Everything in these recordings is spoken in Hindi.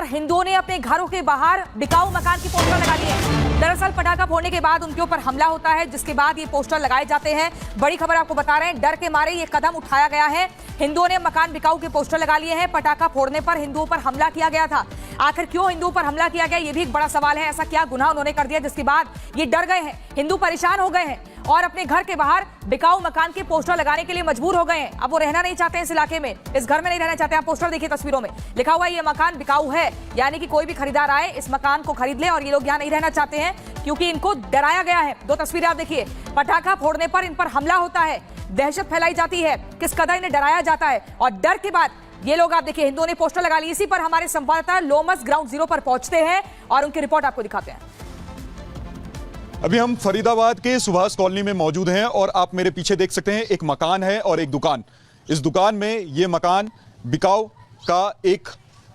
हिंदुओं ने अपने घरों के बाहर बिकाऊ मकान की पोस्टर लगा ली है। दरअसल पटाखा फोड़ने के बाद उनके ऊपर हमला होता है, जिसके बाद ये पोस्टर लगाए जाते हैं। बड़ी खबर आपको बता रहे हैं, डर के मारे ये कदम उठाया गया है। हिंदुओं ने मकान बिकाऊ के पोस्टर लगा लिए हैं। पटाखा फोड़ने पर हिंदुओं पर हमला किया गया था। आखिर क्यों हिंदुओं पर हमला किया गया, ये भी एक बड़ा सवाल है। ऐसा क्या गुनाह उन्होंने कर दिया जिसके बाद ये डर गए हैं, हिंदू परेशान हो गए हैं और अपने घर के बाहर बिकाऊ मकान के पोस्टर लगाने के लिए मजबूर हो गए हैं। अब वो रहना नहीं चाहते इस इलाके में, इस घर में नहीं रहना चाहते। आप पोस्टर देखिए तस्वीरों में, लिखा हुआ है ये मकान बिकाऊ है, यानी कि कोई भी खरीदार आए इस मकान को खरीद ले। और ये लोग यहाँ नहीं रहना चाहते हैं क्योंकि इनको डराया गया है। दो तस्वीरें आप देखिए, पटाखा फोड़ने पर इन पर हमला होता है, दहशत फैलाई जाती है, किस कदर इन्हें डराया जाता है। और डर के बाद ये लोग आप देखिए, हिंदुओं ने पोस्टर लगा लिए। इसी पर हमारे संवाददाता लोमस ग्राउंड जीरो पर पहुंचते हैं और उनकी रिपोर्ट आपको दिखाते हैं। अभी हम फरीदाबाद के सुभाष कॉलोनी में मौजूद हैं और आप मेरे पीछे देख सकते हैं, एक मकान है और एक दुकान। इस दुकान में ये मकान बिकाऊ का एक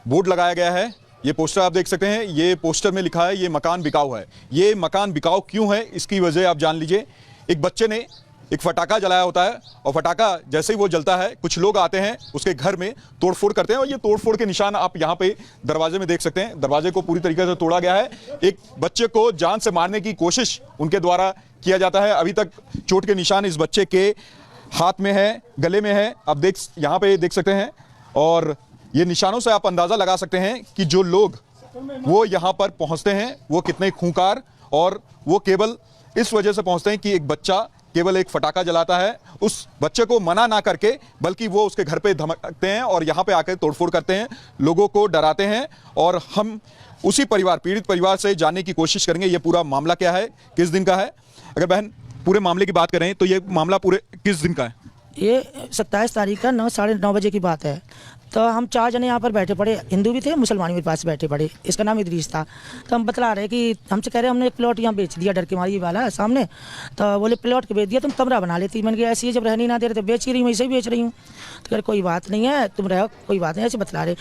बोर्ड लगाया गया है। ये पोस्टर आप देख सकते हैं, ये पोस्टर में लिखा है ये मकान बिकाऊ है। ये मकान बिकाऊ क्यों है, इसकी वजह आप जान लीजिए। एक बच्चे ने एक फटाका जलाया होता है और फटाका जैसे ही वो जलता है, कुछ लोग आते हैं उसके घर में तोड़फोड़ करते हैं और ये तोड़फोड़ के निशान आप यहाँ पे दरवाजे में देख सकते हैं। दरवाजे को पूरी तरीके से तोड़ा गया है। एक बच्चे को जान से मारने की कोशिश उनके द्वारा किया जाता है। अभी तक चोट के निशान इस बच्चे के हाथ में है, गले में है, आप यहाँ पे देख सकते हैं। और ये निशानों से आप अंदाजा लगा सकते हैं कि जो लोग वो यहाँ पर पहुँचते हैं वो कितने खूंखार, और वो केवल इस वजह से पहुँचते हैं कि एक बच्चा केवल एक फटाका जलाता है। उस बच्चे को मना ना करके बल्कि वो उसके घर पे धमकते हैं और यहाँ पे आकर तोड़फोड़ करते हैं, लोगों को डराते हैं। और हम उसी परिवार, पीड़ित परिवार से जानने की कोशिश करेंगे ये पूरा मामला क्या है, किस दिन का है। अगर बहन पूरे मामले की बात करें तो ये मामला पूरे किस दिन का है? ये 27 तारीख का 9-9:30 बजे की बात है। तो हम 4 जने यहाँ पर बैठे पड़े, हिंदू भी थे, मुसलमान भी पास बैठे पड़े। इसका नाम इदरीस था। तो हम बतला रहे कि हमसे कह रहे हमने एक प्लॉट यहाँ बेच दिया, डर के मारी वाला है सामने। तो बोले प्लॉट के बेच दिया, तुम कमरा बना लेती। मैंने कहा ऐसी है, जब रहने नहीं ना दे रहे तो बेच ही रही हूँ, ऐसे ही बेच रही हूँ। तो कह कोई बात नहीं है, तुम रहो, कोई बात नहीं, ऐसे बतला रहे।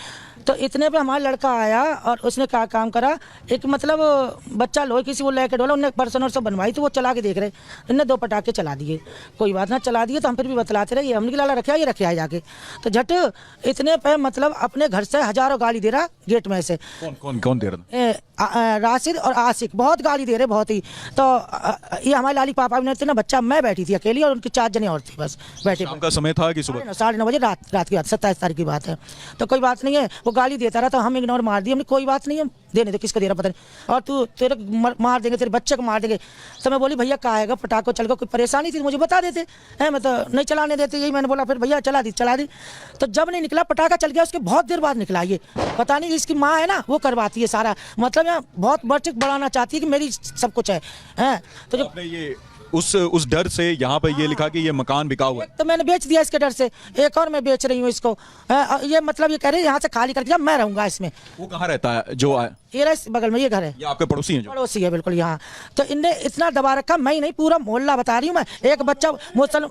तो इतने पे हमारा लड़का आया और उसने क्या काम करा, एक मतलब बच्चा लो किसी वो लेके डोला, उन्हें पर्सन और सब बनवाई, तो वो चला के देख रहे, इनने 2 पटाखे चला दिए। कोई बात ना, चला दिए तो हम फिर भी बतलाते रहे, हमने लाला रखा ये रखे जाके। तो झट इतने पे मतलब अपने घर से हजारों गाली दे रहा गेट में से। कौन दे रहा? राशिद और आशिक बहुत गाली दे रहे, बहुत ही। तो ये हमारे लाली पापा भी ना, बच्चा मैं बैठी थी अकेली और उनकी 4 जने और थी बस बैठे। शाम का समय था कि सुबह? 9:30 बजे रात की बात, 27 तारीख की बात है। तो कोई बात नहीं है, वो गाली देता रहा तो हम इग्नोर मार दिए। हमने कोई बात नहीं है, देने दो, किसको दे रहा पता नहीं, और तू तेरे मार देंगे, तेरे बच्चे को मार देंगे। तो मैं बोली भैया क्या आएगा, पटाखा चल गया, कोई परेशानी थी मुझे बता देते हैं, मैं तो नहीं चलाने देते। यही मैंने बोला, फिर भैया चला दी। तो जब नहीं निकला पटाखा चल गया, उसके बहुत देर बाद निकला। ये पता नहीं, इसकी माँ है ना, वो करवाती है सारा, मतलब यहाँ बहुत बढ़ाना चाहती है कि मेरी सब कुछ है। तो जो ये उस डर से यहाँ पे ये लिखा कि ये मकान बिकाऊ है, तो मैंने बेच दिया इसके डर से। एक और मैं बेच रही हूँ इसको। ये मतलब ये कह रहे हैं यहाँ से खाली कर दिया, मैं रहूंगा इसमें। वो कहाँ रहता है जो आया? ये बगल में ये घर है। ये आपके पड़ोसी हैं? जो पड़ोसी है बिल्कुल यहाँ। तो इनने इतना दबा रखा, मैं ही नहीं पूरा मोहल्ला बता रही हूँ मैं। एक बच्चा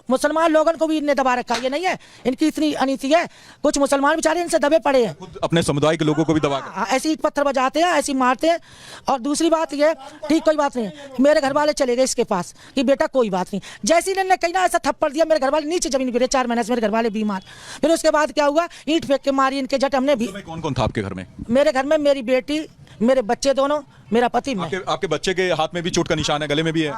मुसलमान लोगों को भी इनने दबा रखा। ये नहीं है इनकी इतनी अनीति है, कुछ मुसलमान बेचारे इनसे दबे पड़े हैं। खुद अपने समुदाय के लोगों को भी दबा कर ऐसे ही पत्थर बजाते हैं, ऐसे ही मारते हैं। और दूसरी बात ये, ठीक कोई बात नहीं, मेरे घर वाले चले गए इसके पास कि बेटा कोई बात नहीं। जैसे ही इन्होंने कहीं ना ऐसा थप्पड़ दिया, मेरे घर वाले नीचे जमीन गिरे। 4 महीने से मेरे घर वाले बीमार। फिर उसके बाद क्या हुआ, ईंट फेंक के मारी इनके झट। हमने भी। कौन था आपके घर में? मेरे घर में मेरी बेटी, मेरे बच्चे दोनों, मेरा पति। आपके बच्चे के हाथ में भी चोट का निशान है, गले में भी है।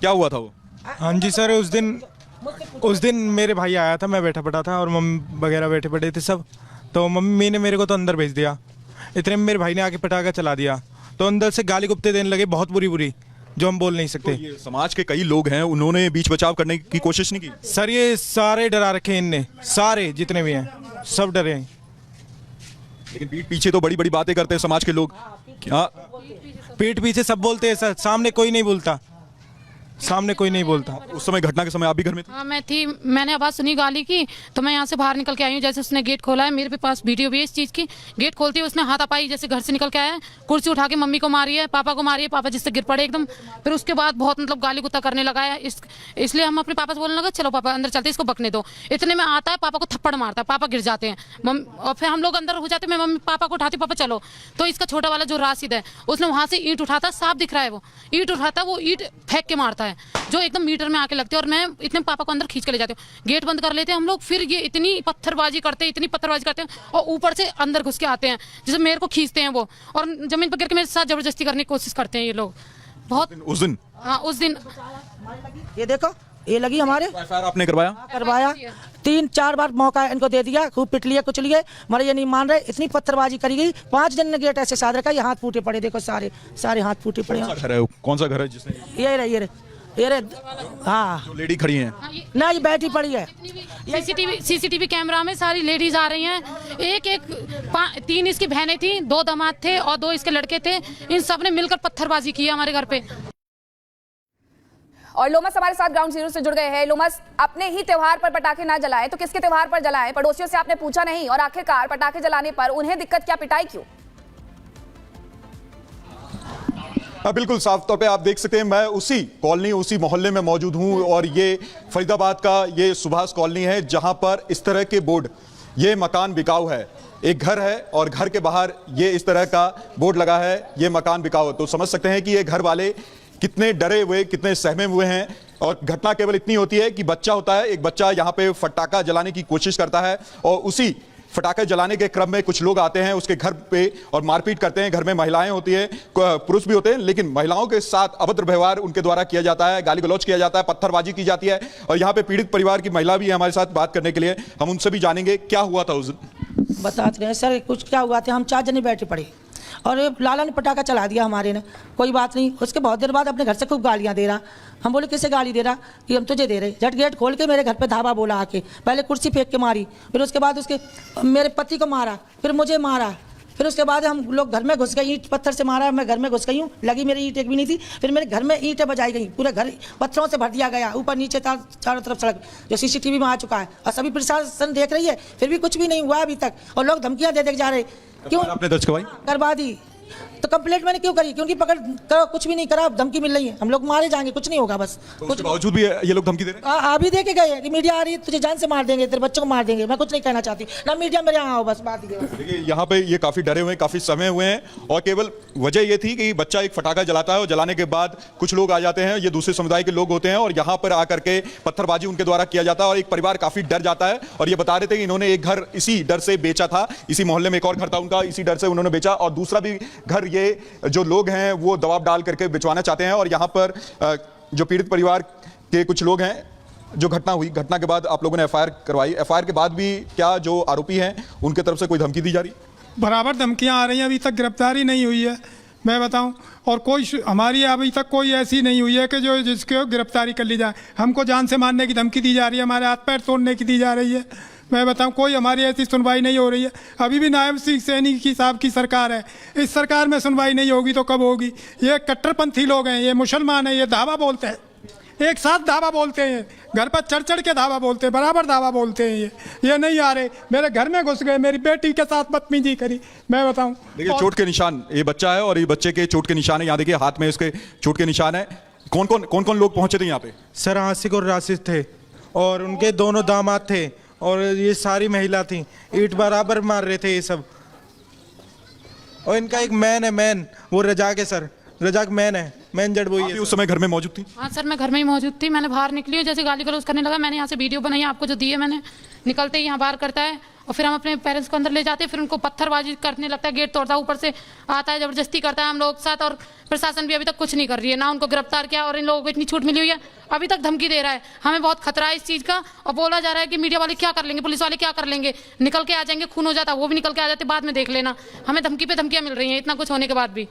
क्या हुआ था वो? हाँ जी सर, उस दिन मेरे भाई आया था, मैं बैठा पड़ा था और मम्मी वगैरह बैठे पड़े थे सब। तो मम्मी ने मेरे को तो अंदर भेज दिया। इतने में मेरे भाई ने आके पटाखा चला दिया, तो अंदर से गाली गुप्ते देने लगे, बहुत बुरी जो हम बोल नहीं सकते। तो ये समाज के कई लोग हैं, उन्होंने बीच बचाव करने की कोशिश नहीं की? सर ये सारे डरा रखे इनने, सारे जितने भी हैं सब डरे हैं। लेकिन पीठ पीछे तो बड़ी बातें करते हैं समाज के लोग। क्या पीठ पीछे सब बोलते हैं सर, सामने कोई नहीं बोलता, सामने कोई नहीं बोलता। उस समय, घटना के समय आप भी घर में थे? हाँ मैं थी, मैंने आवाज़ सुनी गाली की, तो मैं यहाँ से बाहर निकल के आई हूँ। जैसे उसने गेट खोला है, मेरे पास वीडियो भी है इस चीज़ की। गेट खोलती है उसने हाथापाई जैसे घर से निकल के आया, कुर्सी उठा के मम्मी को मारी है, पापा को मारी है, पापा जिससे गिर पड़े एकदम। फिर उसके बाद बहुत मतलब गाली गुत्ता करने लगा है। इसलिए हम अपने पापा से बोलने लगे चलो पापा अंदर चलते, इसको बकने दो। इतने में आता है, पापा को थप्पड़ मारता है, पापा गिर जाते हैं। और फिर हम लोग अंदर हो जाते, मैं मम्मी पापा को उठाती, पापा चलो। तो इसका छोटा वाला जो राशिद है, उसने वहाँ से ईंट उठाता, साफ दिख रहा है, वो ईंट उठाता, वो ईंट फेंक के मारता होता है जो एकदम मीटर में आके लगते हैं, और मैं इतने पापा को अंदर खींच के ले जाते हूँ, गेट बंद कर लेते हैं हम लोग, फिर ये इतनी पत्थरबाजी करते हैं और ऊपर से अंदर घुस के आते हैं, जैसे मेरे को खींचते हैं वो, और जमीन पर गिर के मेरे साथ जबरदस्ती करने की कोशिश करते हैं ये लोग बहुत। उस दिन हाँ उस दिन ये देखो, ये लगी हमारे, एफआईआर आपने करवाया? 3-4 बार मौका इनको दे दिया, खूब पिट लिए कुछ लिए, मरे ये नहीं मान रहे, इतनी पत्थरबाजी करी गई। 5 जन ने गेट ऐसे साध रखा, ये हाथ फूटे पड़े, देखो सारे हाथ फूटे पड़े। कौन सा घर है जिसने ये रे हाँ, जो लेडी खड़ी हैं? ना ये बैठी पड़ी है। सीसीटीवी कैमरा में सारी लेडीज आ रही हैं, एक 3 इसकी बहनें थी, 2 दामाद थे और 2 इसके लड़के थे, इन सब ने मिलकर पत्थरबाजी की हमारे घर पे। और लोमस हमारे साथ ग्राउंड जीरो से जुड़ गए हैं। लोमस, अपने ही त्योहार पर पटाखे ना जलाएं तो किसके त्योहार पर जलाएं? पड़ोसियों से आपने पूछा नहीं, और आखिरकार पटाखे जलाने पर उन्हें दिक्कत क्या, पिटाई क्यों? बिल्कुल साफ तौर पे आप देख सकते हैं, मैं उसी कॉलोनी, उसी मोहल्ले में मौजूद हूं, और ये फरीदाबाद का ये सुभाष कॉलोनी है, जहां पर इस तरह के बोर्ड, ये मकान बिकाऊ है, एक घर है और घर के बाहर ये इस तरह का बोर्ड लगा है, ये मकान बिकाऊ है। तो समझ सकते हैं कि ये घर वाले कितने डरे हुए, कितने सहमे हुए हैं। और घटना केवल इतनी होती है कि बच्चा होता है, एक बच्चा यहाँ पे फटाका जलाने की कोशिश करता है, और उसी फटाखे जलाने के क्रम में कुछ लोग आते हैं उसके घर पे और मारपीट करते हैं। घर में महिलाएं होती है, पुरुष भी होते हैं, लेकिन महिलाओं के साथ अभद्र व्यवहार उनके द्वारा किया जाता है, गाली गलौज किया जाता है, पत्थरबाजी की जाती है। और यहाँ पे पीड़ित परिवार की महिला भी है हमारे साथ बात करने के लिए, हम उनसे भी जानेंगे क्या हुआ था उस दिन। बताते हैं सर, कुछ क्या हुआ था, हम 4 जने बैठे पड़े और लाला ने पटाखा चला दिया हमारे ने, कोई बात नहीं। उसके बहुत देर बाद अपने घर से खूब गालियां दे रहा। हम बोले किसे गाली दे रहा? कि हम तुझे दे रहे। झट गेट खोल के मेरे घर पे धावा बोला आके, पहले कुर्सी फेंक के मारी, फिर उसके बाद उसके मेरे पति को मारा, फिर मुझे मारा, फिर उसके बाद हम लोग घर में घुस गए, ईंट पत्थर से मारा, मैं घर में घुस गई हूँ, लगी मेरी ईंट एक भी नहीं थी। फिर मेरे घर में ईंटें बजाई गई, पूरे घर पत्थरों से भर दिया गया, ऊपर नीचे चारों तरफ सड़क, जो सीसीटीवी में आ चुका है, और सभी प्रशासन देख रही है, फिर भी कुछ भी नहीं हुआ अभी तक, और लोग धमकियां दे जा रहे। क्यों आपने दर्ज करवाई? करवा दी। तो कंप्लेंट मैंने क्यों करी? क्योंकि पकड़ कुछ भी नहीं करा, धमकी मिल रही है, हम लोग मारे जाएंगे, कुछ नहीं होगा बस। तो कुछ बावजूद भी ये लोग धमकी दे रहे हैं? अभी देखे गए कि मीडिया आ रही है, तुझे जान से मार देंगे, तेरे बच्चों को मार देंगे। मैं कुछ नहीं कहना चाहती ना, मीडिया मेरे यहाँ आओ, बस बात ही। देखिए यहाँ पे ये काफी डरे हुए हैं, काफी समय हुए हैं, और केवल वजह ये थी कि बच्चा एक फटाखा जलाता है और जलाने के बाद कुछ लोग आ जाते हैं, ये दूसरे समुदाय के लोग होते हैं, और यहाँ पर आकर के पत्थरबाजी उनके द्वारा किया जाता है, और एक परिवार काफी डर जाता है। और ये बता रहे थे कि इन्होंने एक घर इसी डर से बेचा था, इसी मोहल्ले में एक और घर था उनका, इसी डर से उन्होंने बेचा, और दूसरा भी घर ये जो लोग हैं वो दबाव डाल करके बिचवाना चाहते हैं। और यहाँ पर जो पीड़ित परिवार के कुछ लोग हैं, जो घटना हुई, घटना के बाद आप लोगों ने एफआईआर करवाई, एफआईआर के बाद भी क्या जो आरोपी हैं उनके तरफ से कोई धमकी दी जा रही? बराबर धमकियां आ रही हैं, अभी तक गिरफ्तारी नहीं हुई है, मैं बताऊं, और कोई हमारी अभी तक कोई ऐसी नहीं हुई है कि जो जिसके गिरफ्तारी कर ली जाए। हमको जान से मारने की धमकी दी जा रही है, हमारे हाथ पैर तोड़ने की दी जा रही है, मैं बताऊं, कोई हमारी ऐसी सुनवाई नहीं हो रही है। अभी भी नायब सिंह सैनी की साहब की सरकार है, इस सरकार में सुनवाई नहीं होगी तो कब होगी? ये कट्टरपंथी लोग हैं, ये मुसलमान हैं, ये धावा बोलते हैं, एक साथ धावा बोलते हैं, घर पर चढ़ चढ़ के धावा बोलते हैं, बराबर धावा बोलते हैं। ये नहीं आ रहे, मेरे घर में घुस गए, मेरी बेटी के साथ बदतमीजी करी, मैं बताऊं। देखिए चोट के निशान, ये बच्चा है और ये बच्चे के चोट के निशान है, यहाँ देखिए हाथ में इसके चोट के निशान है। कौन कौन लोग पहुंचे थे यहाँ पे? सर आसिक और राशिद थे, और उनके दोनों दामाद थे, और ये सारी महिला थी, ईंट बराबर मार रहे थे ये सब। और इनका एक मैन है, मैन, वो रजाक है सर, रजाक मैन है, मैन जड़ वो ही है। उस समय घर में मौजूद थी? हाँ सर, मैं घर में ही मौजूद थी। मैंने बाहर निकली हूँ, जैसे गाली गलौज करने लगा, मैंने यहाँ से वीडियो बनाई, आपको जो दी है मैंने, निकलते ही यहाँ बाहर करता है, और फिर हम अपने पेरेंट्स को अंदर ले जाते हैं, फिर उनको पत्थरबाजी करने लगता है, गेट तोड़ता है, ऊपर से आता है, जबरदस्ती करता है हम लोग के साथ। और प्रशासन भी अभी तक कुछ नहीं कर रही है, ना उनको गिरफ्तार किया, और इन लोगों को इतनी छूट मिली हुई है, अभी तक धमकी दे रहा है। हमें बहुत खतरा है इस चीज़ का, और बोला जा रहा है कि मीडिया वाले क्या कर लेंगे, पुलिस वाले क्या कर लेंगे, निकल के आ जाएंगे, खून हो जाता, वो भी निकल के आ जाते, बाद में देख लेना। हमें धमकी पे धमकियाँ मिल रही हैं इतना कुछ होने के बाद भी।